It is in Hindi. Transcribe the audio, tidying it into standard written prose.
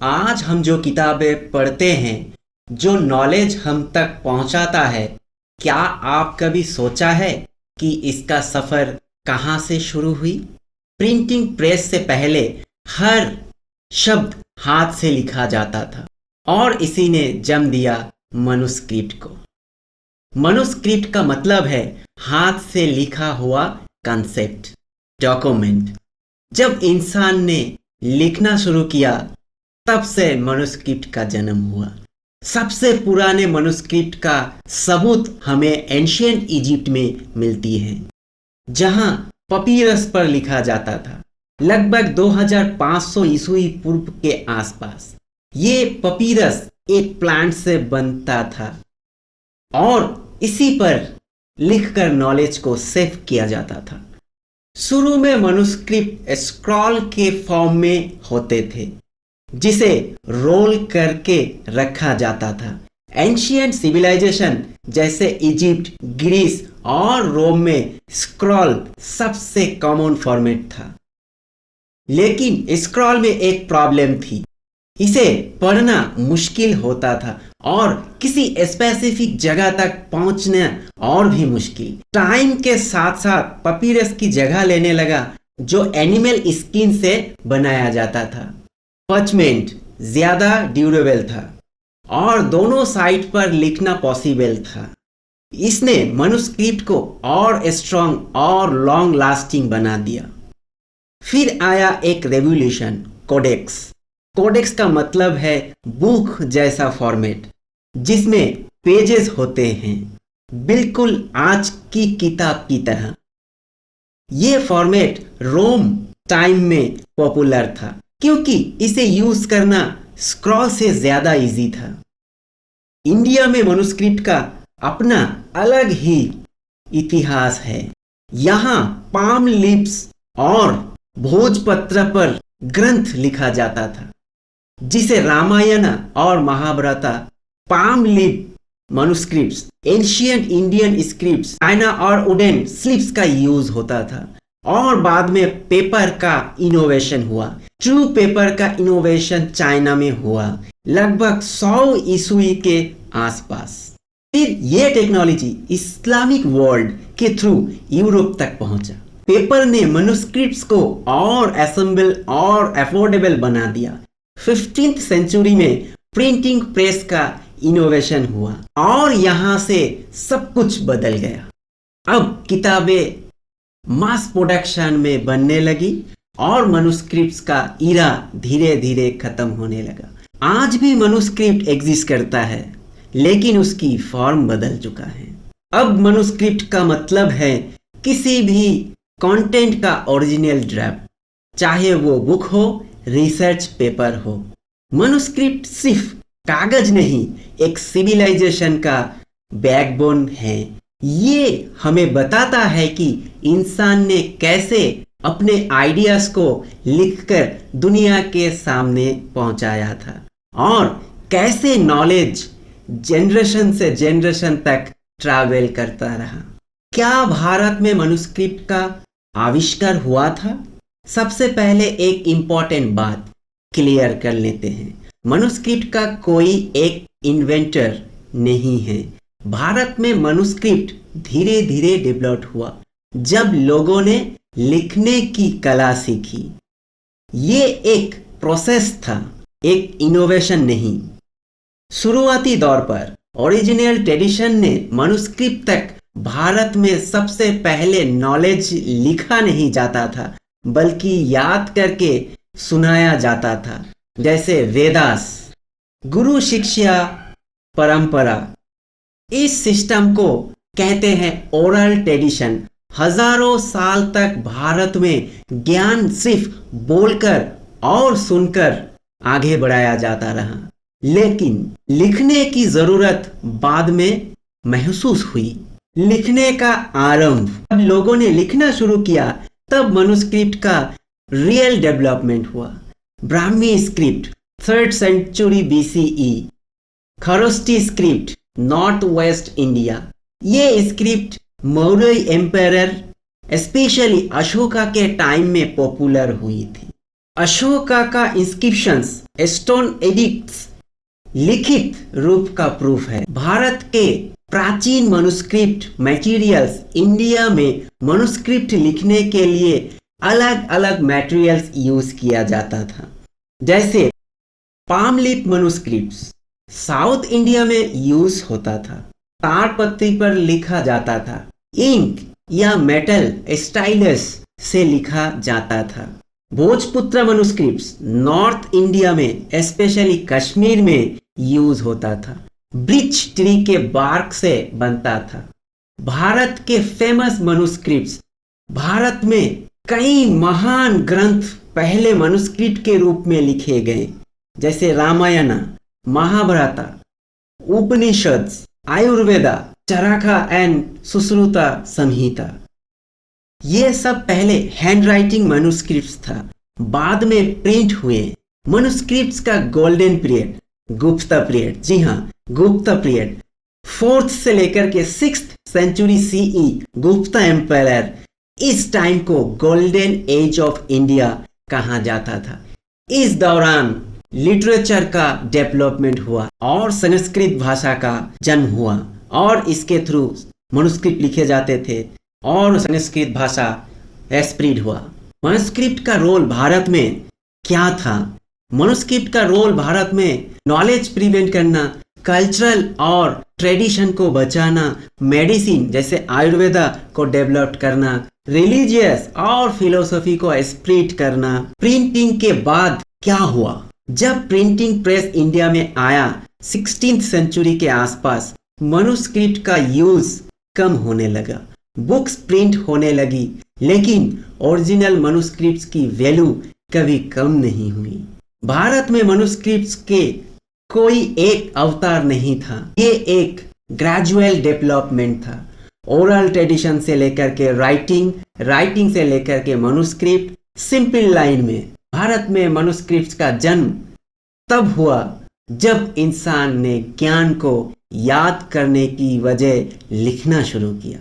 आज हम जो किताबें पढ़ते हैं, जो नॉलेज हम तक पहुंचाता है, क्या आप कभी सोचा है कि इसका सफ़र कहाँ से शुरू हुई? प्रिंटिंग प्रेस से पहले हर शब्द हाथ से लिखा जाता था और इसी ने जन्म दिया मनुस्क्रिप्ट को। मनुस्क्रिप्ट का मतलब है हाथ से लिखा हुआ कंसेप्ट, डॉक्यूमेंट। जब इंसान ने लिखना शुरू किया तब से मनुस्क्रिप्ट का जन्म हुआ। सबसे पुराने मनुस्क्रिप्ट का सबूत हमें एंशियंट इजिप्ट में मिलती है, जहां पपीरस पर लिखा जाता था, लगभग 2500 ईस्वी पूर्व के आसपास। ये पपीरस एक प्लांट से बनता था और इसी पर लिखकर नॉलेज को सेव किया जाता था। शुरू में मनुस्क्रिप्ट स्क्रॉल के फॉर्म में होते थे, जिसे रोल करके रखा जाता था। एंशियंट सिविलाइजेशन जैसे इजिप्ट, ग्रीस और रोम में स्क्रॉल सबसे कॉमन फॉर्मेट था। लेकिन स्क्रॉल में एक प्रॉब्लम थी, इसे पढ़ना मुश्किल होता था और किसी स्पेसिफिक जगह तक पहुंचना और भी मुश्किल। टाइम के साथ साथ पपीरस की जगह लेने लगा, जो एनिमल स्किन से बनाया जाता था। पर्चमेंट ज्यादा ड्यूरेबल था और दोनों साइड पर लिखना पॉसिबल था। इसने मनुस्क्रिप्ट को और स्ट्रॉन्ग और लॉन्ग लास्टिंग बना दिया। फिर आया एक रेवोल्यूशन, कोडेक्स। कोडेक्स का मतलब है बुक जैसा फॉर्मेट, जिसमें पेजेस होते हैं, बिल्कुल आज की किताब की तरह। यह फॉर्मेट रोम टाइम में पॉपुलर था क्योंकि इसे यूज करना स्क्रॉल से ज्यादा इजी था। इंडिया में मनुस्क्रिप्ट का अपना अलग ही इतिहास है। यहाँ पाम लीव्स और भोजपत्र पर ग्रंथ लिखा जाता था, जिसे रामायण और Mahabharata. Palm leaf manuscripts, ancient Indian scripts, China और वुडन स्लिप्स का यूज होता था और बाद में पेपर का इनोवेशन हुआ। ट्रू पेपर का इनोवेशन चाइना में हुआ लगभग 100 ईस्वी के आसपास। फिर यह टेक्नोलॉजी इस्लामिक वर्ल्ड के थ्रू यूरोप तक पहुंचा। पेपर ने मनुस्क्रिप्ट्स को और असेंबल और अफोर्डेबल बना दिया। 15th सेंचुरी में प्रिंटिंग प्रेस का इनोवेशन हुआ और यहां से सब कुछ बदल गया। अब किताबें मास प्रोडक्शन में बनने लगी और मनुस्क्रिप्ट्स का इरा धीरे धीरे खत्म होने लगा। आज भी मनुस्क्रिप्ट एग्जिस्ट करता है, लेकिन उसकी फॉर्म बदल चुका है। अब मनुस्क्रिप्ट का मतलब है किसी भी कंटेंट का ओरिजिनल ड्राफ्ट, चाहे वो बुक हो, रिसर्च पेपर हो। मनुस्क्रिप्ट सिर्फ कागज नहीं, एक सिविलाइजेशन का बैकबोन है। ये हमें बताता है कि इंसान ने कैसे अपने आइडियाज को लिखकर दुनिया के सामने पहुंचाया था और कैसे नॉलेज जनरेशन से जनरेशन तक ट्रैवल करता रहा। क्या भारत में मनुस्क्रिप्ट का आविष्कार हुआ था? सबसे पहले एक इंपॉर्टेंट बात क्लियर कर लेते हैं। मनुस्क्रिप्ट का कोई एक इन्वेंटर नहीं है। भारत में मनुस्क्रिप्ट धीरे धीरे डेवलप हुआ जब लोगों ने लिखने की कला सीखी। ये एक प्रोसेस था, एक इनोवेशन नहीं। शुरुआती दौर पर ओरिजिनल ट्रेडिशन ने मनुस्क्रिप्ट तक भारत में सबसे पहले नॉलेज लिखा नहीं जाता था, बल्कि याद करके सुनाया जाता था, जैसे वेदास, गुरु शिष्य परंपरा। इस सिस्टम को कहते हैं ओरल ट्रेडिशन। हजारों साल तक भारत में ज्ञान सिर्फ बोलकर और सुनकर आगे बढ़ाया जाता रहा, लेकिन लिखने की जरूरत बाद में महसूस हुई। लिखने का आरंभ, जब लोगों ने लिखना शुरू किया तब मनुस्क्रिप्ट का रियल डेवलपमेंट हुआ। Brahmi script 3rd century BCE, Kharosthi script north west India. ये script Maurya empire specially Ashoka के टाइम में पॉपुलर हुई थी। अशोका का इंस्क्रिप्शंस, स्टोन एडिक्ट्स लिखित रूप का प्रूफ है। भारत के प्राचीन मनुस्क्रिप्ट मटेरियल्स, इंडिया में मनुस्क्रिप्ट लिखने के लिए अलग अलग मटेरियल्स यूज किया जाता था। जैसे पाम लीफ मनुस्क्रिप्ट्स साउथ इंडिया में यूज होता था, ताड़ पत्ती पर लिखा जाता था। इंक या मेटल स्टाइलस से लिखा जाता था। भोजपुत्र मनुस्क्रिप्ट्स नॉर्थ इंडिया में स्पेशली कश्मीर में यूज होता था, ब्रिच ट्री के बार्क से बनता था। भारत के फेमस मनुस्क्रिप्ट्स, भारत में कई महान ग्रंथ पहले मनुस्क्रिप्ट के रूप में लिखे गए, जैसे रामायण, महाभारत, उपनिषद, आयुर्वेदा, चरका एंड सुश्रुता संहिता। ये सब पहले हैंडराइटिंग मनुस्क्रिप्ट्स था, बाद में प्रिंट हुए। मनुस्क्रिप्ट्स का गोल्डन पीरियड गुप्त पीरियड, जी हाँ गुप्त पीरियड, 4th से लेकर के 6th सेंचुरी सीई गुप्त एम्पायर, इस टाइम को गोल्डन एज ऑफ इंडिया कहा जाता था। इस दौरान लिटरेचर का डेवलपमेंट हुआ और संस्कृत भाषा का जन्म हुआ और इसके थ्रू मनुस्क्रिप्ट लिखे जाते थे और संस्कृत भाषा स्प्रेड हुआ। मनुस्क्रिप्ट का रोल भारत में क्या था? मनुस्क्रिप्ट का रोल भारत में नॉलेज प्रिवेंट करना, कल्चरल और ट्रेडिशन को बचाना, मेडिसिन जैसे आयुर्वेदा को डेवलप करना, रिलीजियस और फिलोसफी को स्प्रेड करना। प्रिंटिंग के बाद क्या हुआ? जब प्रिंटिंग प्रेस इंडिया में आया 16th सेंचुरी के आसपास, मनुस्क्रिप्ट का यूज कम होने लगा, बुक्स प्रिंट होने लगी, लेकिन ओरिजिनल मनुस्क्रिप्ट्स की वैल्यू कभी कम नहीं हुई। भारत में मनुस्क्रिप्ट्स के कोई एक अवतार नहीं था, ये एक ग्रेजुअल डेवलपमेंट था। ओरल ट्रेडिशन से लेकर के राइटिंग से लेकर के मनुस्क्रिप्ट, सिंपल लाइन में भारत में मनुस्क्रिप्ट्स का जन्म तब हुआ जब इंसान ने ज्ञान को याद करने की वजह लिखना शुरू किया।